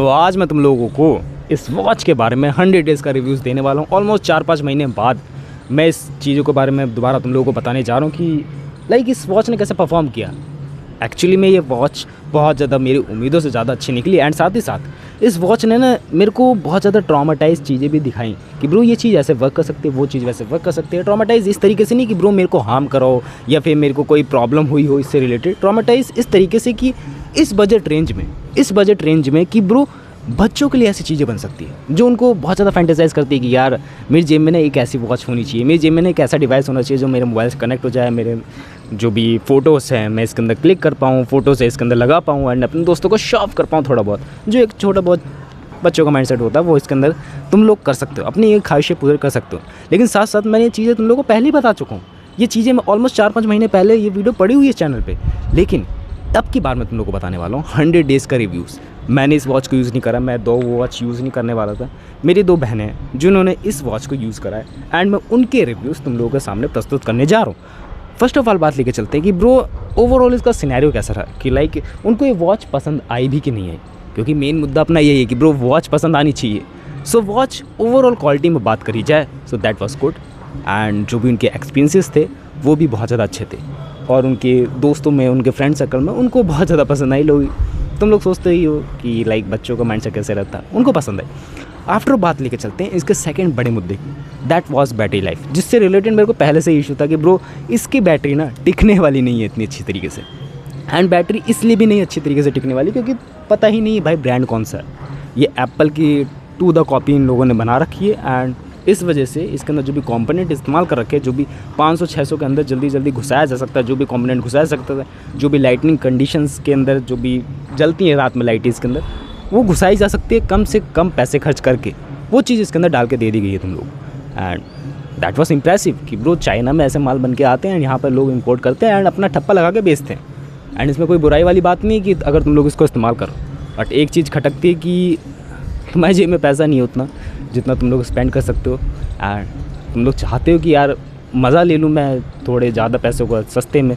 आज मैं तुम लोगों को इस वॉच के बारे में 100 डेज़ का रिव्यूज़ देने वाला हूँ। ऑलमोस्ट 4-5 महीने बाद मैं इस चीज़ों के बारे में दोबारा तुम लोगों को बताने जा रहा हूँ कि इस वॉच ने कैसे परफॉर्म किया। एक्चुअली में ये वॉच बहुत ज़्यादा मेरी उम्मीदों से ज़्यादा अच्छी निकली एंड साथ ही साथ इस वॉच ने ना मेरे को बहुत ज़्यादा ट्रॉमाटाइज़ चीज़ें भी दिखाई कि ब्रो ये चीज़ ऐसे वर्क कर सकती है, वो चीज़ वैसे वर्क कर सकती है। ट्रॉमाटाइज़ इस तरीके से नहीं कि ब्रो मेरे को हार्म कराओ या फिर मेरे को कोई प्रॉब्लम हुई हो इससे रिलेटेड। ट्रॉमाटाइज़ इस तरीके से कि इस बजट रेंज में कि ब्रो बच्चों के लिए ऐसी चीज़ें बन सकती है जो उनको बहुत ज़्यादा फैंटेसाइज़ करती है कि यार मेरी जेब में ना एक ऐसी वॉच होनी चाहिए, मेरी जेब में ना एक ऐसा डिवाइस होना चाहिए जो मेरे मोबाइल से कनेक्ट हो जाए, मेरे जो भी फ़ोटोज़ हैं मैं इसके अंदर क्लिक कर पाऊँ, फ़ोटोज़ है इसके अंदर लगा पाऊँ एंड अपने दोस्तों को शो ऑफ कर पाऊँ थोड़ा बहुत। जो एक छोटा बहुत बच्चों का माइंडसेट होता है वो इसके अंदर तुम लोग कर सकते हो, अपनी एक ख्वाहिशें पूरी कर सकते हो। लेकिन साथ साथ मैंने ये चीज़ें तुम लोगों को पहले ही बता चुका हूँ। ये चीज़ें मैं ऑलमोस्ट 4-5 महीने पहले ये वीडियो पड़ी हुई है चैनल पे, लेकिन अब की बार मैं तुम लोगों को बताने वाला हूँ 100 डेज़ का रिव्यूज़। मैंने इस वॉच को यूज़ नहीं करा, मैं 2 वॉच यूज़ नहीं करने वाला था। मेरी 2 बहनें हैं जिन्होंने इस वॉच को यूज़ करा है एंड मैं उनके रिव्यूज़ तुम लोगों के सामने प्रस्तुत करने जा रहा हूँ। फर्स्ट ऑफ ऑल बात लेके चलते हैं कि ब्रो ओवरऑल इसका सिनेरियो कैसा रहा कि उनको ये वॉच पसंद आई भी कि नहीं आई, क्योंकि मेन मुद्दा अपना यही है कि ब्रो वॉच पसंद आनी चाहिए। सो वॉच ओवरऑल क्वालिटी में बात करी जाए so that was good and जो भी उनके एक्सपीरियंसेस थे वो भी बहुत ज़्यादा अच्छे थे और उनके दोस्तों में, उनके फ्रेंड सर्कल में उनको बहुत ज़्यादा पसंद आई। तुम लोग सोचते ही हो कि बच्चों का माइंडसेट कैसे रहता है, उनको पसंद आई। आफ्टर बात लेके चलते हैं इसके सेकंड बड़े मुद्दे की, दैट वाज बैटरी लाइफ, जिससे रिलेटेड मेरे को पहले से इशू था कि ब्रो इसकी बैटरी ना टिकने वाली नहीं है इतनी अच्छी तरीके से। एंड बैटरी इसलिए भी नहीं अच्छी तरीके से टिकने वाली क्योंकि पता ही नहीं भाई ब्रांड कौन सा है। ये एप्पल की टू द कॉपी इन लोगों ने बना रखी है एंड इस वजह से इसके अंदर जो भी कंपोनेंट इस्तेमाल कर रखे हैं, जो भी 500-600 के अंदर जल्दी घुसाया जा सकता है, जो भी कंपोनेंट घुसाया सकता है, जो भी लाइटनिंग कंडीशंस के अंदर जो भी जलती है रात में लाइट इसके अंदर, वो घुसाई जा सकती है कम से कम पैसे खर्च करके। वो चीज़ इसके अंदर डाल के दे दी गई है तुम लोग एंड दैट वॉज इम्प्रेसिव कि ब्रो चाइना में ऐसे माल बन के आते हैं यहाँ पर लोग इम्पोर्ट करते हैं एंड अपना ठप्पा लगा के बेचते हैं एंड इसमें कोई बुराई वाली बात नहीं है कि अगर तुम लोग इसको इस्तेमाल करो। बट एक चीज़ खटकती है कि तुम्हारी जेब में पैसा नहीं है उतना जितना तुम लोग स्पेंड कर सकते हो एंड तुम लोग चाहते हो कि यार मज़ा ले लूँ मैं थोड़े ज़्यादा पैसों को सस्ते में।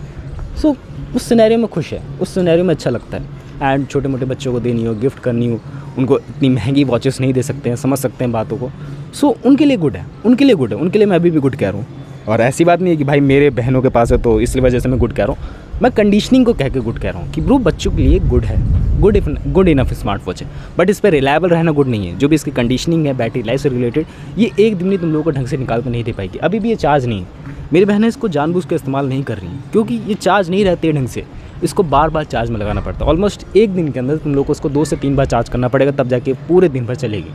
सो उस सिनेरियो में खुश है, उस सिनेरियो में अच्छा लगता है एंड छोटे मोटे बच्चों को देनी हो, गिफ्ट करनी हो, उनको इतनी महंगी वॉचेस नहीं दे सकते हैं, समझ सकते हैं बातों को। सो उनके लिए गुड है, उनके लिए मैं अभी भी गुड कह रहा हूँ। और ऐसी बात नहीं है कि भाई मेरे बहनों के पास है तो इसलिए वजह से मैं गुड कह रहा हूँ, मैं कंडीशनिंग को कह के गुड कह रहा हूँ कि ब्रो बच्चों के लिए गुड है, गुड इनफ स्मार्ट वॉच है। बट इस पर रिलायबल रहना गुड नहीं है। जो भी इसकी कंडीशनिंग है बैटरी लाइफ से रिलेटेड, ये एक दिन में तुम लोगों को ढंग से निकाल कर नहीं दे पाएगी। अभी भी ये चार्ज नहीं है, मेरी बहनें इसको जानबूझ के इस्तेमाल नहीं कर रही हैं क्योंकि ये चार्ज नहीं रहती है ढंग से, इसको बार बार चार्ज में लगाना पड़ता है। ऑलमोस्ट एक दिन के अंदर तुम लोग को इसको 2 से 3 बार चार्ज करना पड़ेगा तब जाके पूरे दिन भर चलेगी।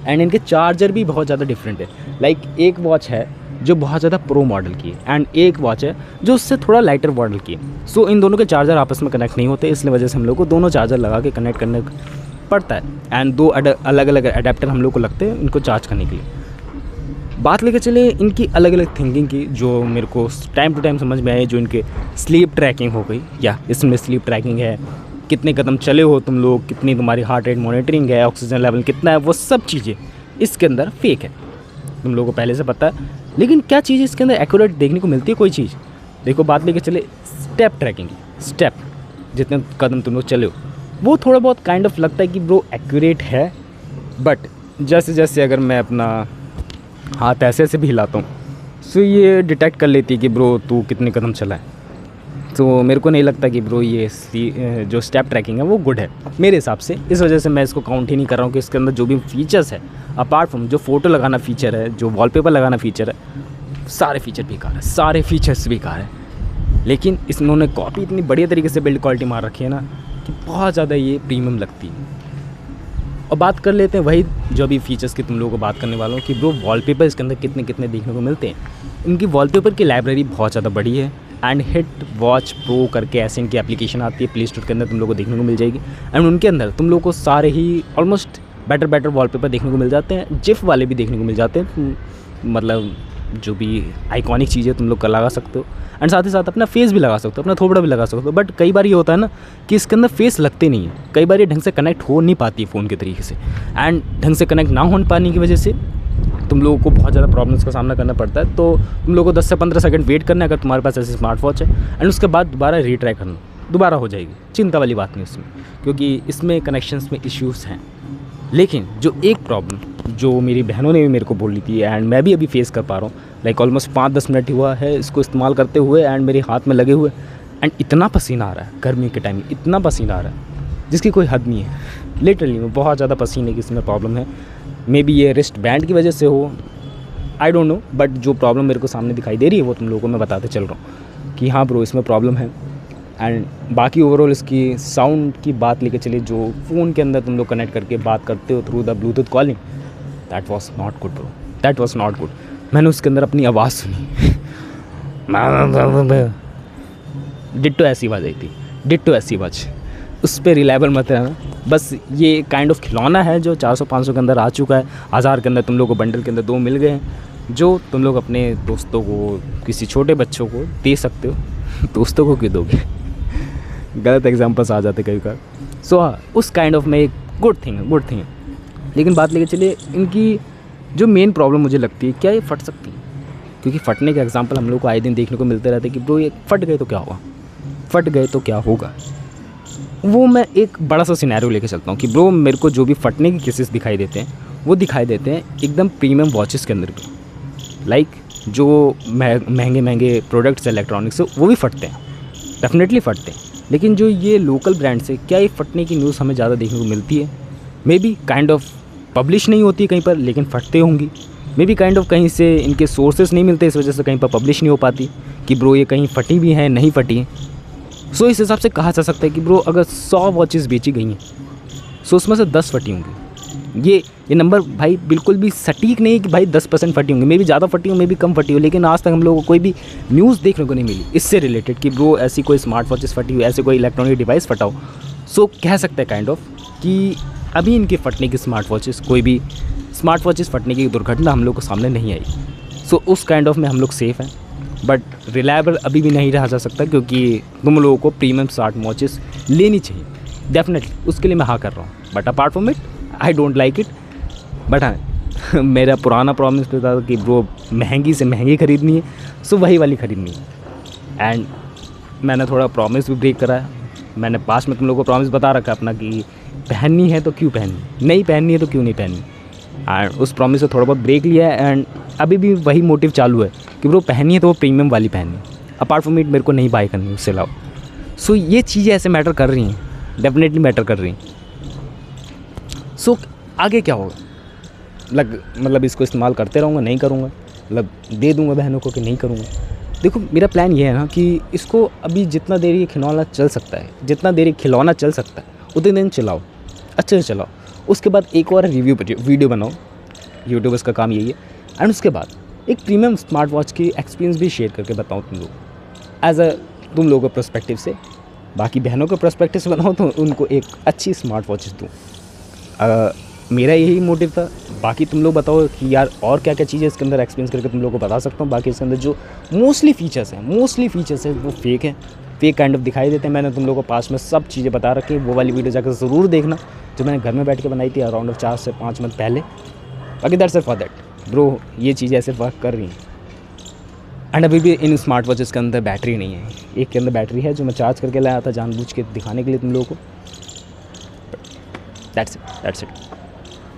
एंड इनके चार्जर भी बहुत ज़्यादा डिफरेंट है। एक वॉच है जो बहुत ज़्यादा प्रो मॉडल की है एंड एक वॉच है जो उससे थोड़ा लाइटर मॉडल की है। सो इन दोनों के चार्जर आपस में कनेक्ट नहीं होते, इसलिए वजह से हम लोग को दोनों चार्जर लगा के कनेक्ट करने पड़ता है एंड 2 अलग अलग अडेप्टर हम लोग को लगते हैं इनको चार्ज करने के लिए। बात लेकर चले इनकी अलग अलग थिंकिंग की जो मेरे को टाइम टू टाइम समझ में आए, जो इनके स्लीप ट्रैकिंग हो गई, या इसमें स्लीप ट्रैकिंग है, कितने कदम चले हो तुम लोग, कितनी तुम्हारी हार्ट रेट मॉनिटरिंग है, ऑक्सीजन लेवल कितना है, वो सब चीज़ें इसके अंदर फेक है, तुम लोगों को पहले से पता है। लेकिन क्या चीज़ इसके अंदर एक्यूरेट देखने को मिलती है कोई चीज़? देखो बात लेके चले स्टेप ट्रैकिंग, स्टेप जितने कदम तुम लोग चले हो वो थोड़ा बहुत काइंड ऑफ लगता है कि ब्रो एक्यूरेट है। बट जैसे जैसे अगर मैं अपना हाथ ऐसे भी हिलाता हूँ सो ये डिटेक्ट कर लेती है कि ब्रो तू कितने कदम चला है। तो मेरे को नहीं लगता कि ब्रो ये जो स्टेप ट्रैकिंग है वो गुड है मेरे हिसाब से। इस वजह से मैं इसको काउंट ही नहीं कर रहा हूँ कि इसके अंदर जो भी फीचर्स है अपार्ट फ्रॉम जो फ़ोटो लगाना फ़ीचर है, जो वॉलपेपर लगाना फ़ीचर है, सारे फीचर बेकार है, सारे फीचर्स बेकार है। लेकिन इन्होंने कॉपी इतनी बढ़िया तरीके से बिल्ड क्वालिटी मार रखी है ना कि बहुत ज़्यादा ये प्रीमियम लगती है। और बात कर लेते हैं वही जो अभी फीचर्स की तुम लोगों को बात करने वाला हूँ कि ब्रो वॉलपेपर इसके अंदर कितने कितने देखने को मिलते हैं। इनकी वॉलपेपर की लाइब्रेरी बहुत ज़्यादा बड़ी है एंड हिट वॉच प्रो करके ऐसे इनकी एप्लीकेशन आती है प्ले स्टोर के अंदर, तुम लोगों को देखने को मिल जाएगी एंड उनके अंदर तुम लोगों को सारे ही ऑलमोस्ट बेटर वॉलपेपर देखने को मिल जाते हैं, जिफ वाले भी देखने को मिल जाते हैं, मतलब जो भी आइकॉनिक चीज़ें तुम लोग का लगा सकते हो एंड साथ ही साथ अपना फेस भी लगा सकते हो, अपना थोबड़ा भी लगा सकते हो। बट कई बार ये होता है ना कि इसके अंदर फेस लगते नहीं है, कई बार ये ढंग से कनेक्ट हो नहीं पाती है फ़ोन के तरीके से एंड ढंग से कनेक्ट ना हो पाने की वजह से तुम लोगों को बहुत ज़्यादा प्रॉब्लम्स का सामना करना पड़ता है। तो तुम लोगों को 10 से 15 सेकंड वेट करना है अगर तुम्हारे पास ऐसी स्मार्ट वॉच है एंड उसके बाद दोबारा रीट्राई करना। दोबारा हो जाएगी, चिंता वाली बात नहीं इसमें, क्योंकि इसमें कनेक्शंस में इश्यूज़ हैं। लेकिन जो एक प्रॉब्लम जो मेरी बहनों ने भी मेरे को बोली थी एंड मैं भी अभी फेस कर पा रहा हूँ, लाइक ऑलमोस्ट 5-10 मिनट हुआ है इसको इस्तेमाल करते हुए एंड मेरे हाथ में लगे हुए, एंड इतना पसीना आ रहा है गर्मी के टाइम में, इतना पसीना आ रहा है जिसकी कोई हद नहीं है। लिटरली में बहुत ज़्यादा पसीने की इसमें प्रॉब्लम है। मे बी ये रिस्ट बैंड की वजह से हो, आई डोंट नो, बट जो प्रॉब्लम मेरे को सामने दिखाई दे रही है वो तुम लोगों को मैं बताते चल रहा हूँ कि हाँ ब्रो इसमें प्रॉब्लम है। एंड बाकी ओवरऑल इसकी साउंड की बात लेके चलिए, जो फ़ोन के अंदर तुम लोग कनेक्ट करके बात करते हो through the Bluetooth calling, that was not good bro, that was not good. मैंने उसके अंदर अपनी आवाज़ सुनी डिट्टो ऐसी आवाज़ आई थी, डिट्टो ऐसी आवाज़, उस पर रिलायबल मत रहना। बस ये काइंड ऑफ खिलौना है जो 400-500 के अंदर आ चुका है, 1000 के अंदर तुम लोग को बंडल के अंदर 2 मिल गए हैं, जो तुम लोग अपने दोस्तों को, किसी छोटे बच्चों को दे सकते हो। दोस्तों को क्यों दोगे, गलत एग्जाम्पल्स आ जाते कई बार। सो हाँ, उस काइंड ऑफ में एक गुड थिंग है। लेकिन बात लेके चलिए, इनकी जो मेन प्रॉब्लम मुझे लगती है, क्या ये फट सकती है? क्योंकि फटने के एग्जाम्पल हम लोग को आए दिन देखने को मिलते रहते हैं कि ब्रो ये फट गए तो क्या होगा, फट गए तो क्या होगा। वो मैं एक बड़ा सा सिनेरियो लेके चलता हूँ कि ब्रो मेरे को जो भी फटने के केसेस दिखाई देते हैं वो दिखाई देते हैं एकदम प्रीमियम वॉचेस के अंदर भी। लाइक जो महंगे प्रोडक्ट्स इलेक्ट्रॉनिक्स वो भी फटते हैं, डेफिनेटली फटते हैं। लेकिन जो ये लोकल ब्रांड से क्या ये फटने की न्यूज़ हमें ज़्यादा देखने को मिलती है? May be kind of publish नहीं होती कहीं पर, लेकिन फटते होंगी। मे बी काइंड ऑफ कहीं से इनके सोर्सेस नहीं मिलते, इस वजह से कहीं पर पब्लिश नहीं हो पाती कि ब्रो ये कहीं फटी भी हैं नहीं फटी हैं। सो इस हिसाब से कहा जा सकता है कि ब्रो अगर 100 वॉचेस बेची गई हैं सो उसमें से 10 फटी होंगी। ये नंबर भाई बिल्कुल भी सटीक नहीं है कि भाई 10% फटी होंगी, मे भी ज़्यादा फटी हो, मे भी कम फटी हो, लेकिन आज तक हम लोगों को कोई भी न्यूज़ देखने को नहीं मिली इससे रिलेटेड कि ब्रो ऐसी कोई स्मार्ट वॉचेस फटी हो, ऐसे कोई इलेक्ट्रॉनिक डिवाइस फटा हो। सो कह सकते हैं काइंड ऑफ कि अभी इनके फटने की स्मार्ट वॉचेस, कोई भी स्मार्ट वॉचेस फटने की दुर्घटना हम लोग को सामने नहीं आई। सो उस काइंड ऑफ में हम लोग सेफ़ हैं, बट रिलायबल अभी भी नहीं रहा जा सकता, क्योंकि तुम लोगों को प्रीमियम स्मार्ट वॉचेस लेनी चाहिए डेफिनेटली, उसके लिए मैं हाँ कर रहा हूँ। But apart from it I don't like it. But हाँ मेरा पुराना प्रॉमिस था कि ब्रो महंगी से महंगी खरीदनी है, सो वही वाली खरीदनी है। एंड मैंने थोड़ा प्रॉमिस भी ब्रेक करा है। मैंने पास में तुम लोगों को प्रॉमिस बता रखा है अपना कि पहननी है तो क्यों पहननी, नहीं पहननी है तो क्यों नहीं पहननी। एंड उस प्रॉमिस से थोड़ा बहुत ब्रेक लिया है एंड अभी भी वही मोटिव चालू है कि ब्रो पहननी है तो वो प्रीमियम वाली पहननी है। अपार्ट फ्रॉम इट मेरे को नहीं बाय करनी उससे अलावा। सो ये चीज़ें ऐसे मैटर कर रही हैं, डेफिनेटली मैटर कर रही हैं। सो आगे क्या होगा, मतलब इसको इस्तेमाल करते रहूँगा, नहीं करूँगा, मतलब दे दूँगा बहनों को कि नहीं करूँगा। देखो मेरा प्लान ये है ना कि इसको अभी जितना देर ये खिलौना चल सकता है, जितना देर ये खिलौना चल सकता है उतने दिन चलाओ, अच्छे से चलाओ। उसके बाद एक और रिव्यू वीडियो बनाओ, यूट्यूबर्स का काम यही है। एंड उसके बाद एक प्रीमियम स्मार्ट वॉच की एक्सपीरियंस भी शेयर करके बताऊँ तुम लोग एज अ तुम लोगों के पर्सपेक्टिव से। बाकी बहनों के पर्सपेक्टिव से बनाओ तो उनको एक अच्छी स्मार्ट वॉचेस दूँ। मेरा यही मोटिव था। बाकी तुम लोग बताओ कि यार और क्या क्या चीज़ें इसके अंदर एक्सपीरियंस करके तुम लोग को बता सकता हूँ। बाकी इसके अंदर जो मोस्टली फीचर्स हैं वो फेक हैं, फेक काइंड ऑफ दिखाई देते हैं। मैंने तुम लोगों को पास में सब चीज़ें बता रखी हैं, वो वाली वीडियो जाकर ज़रूर देखना जो मैंने घर में बैठ के बनाई थी अराउंड 4 से 5 मंथ पहले। बाकी that's it for that bro, ये चीज़ें ऐसे वर्क कर रही हैं। एंड अभी भी इन स्मार्ट वॉचेस के अंदर बैटरी नहीं है, एक के अंदर बैटरी है जो मैं चार्ज करके लाया था जानबूझ के दिखाने के लिए तुम लोगों को। That's it.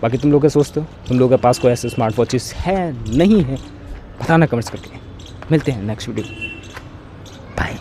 बाकी तुम लोग क्या सोचते हो, तुम लोगों के पास कोई ऐसे स्मार्ट वॉचेस है नहीं है, बताना कमेंट्स करके। मिलते हैं नेक्स्ट वीडियो, बाय।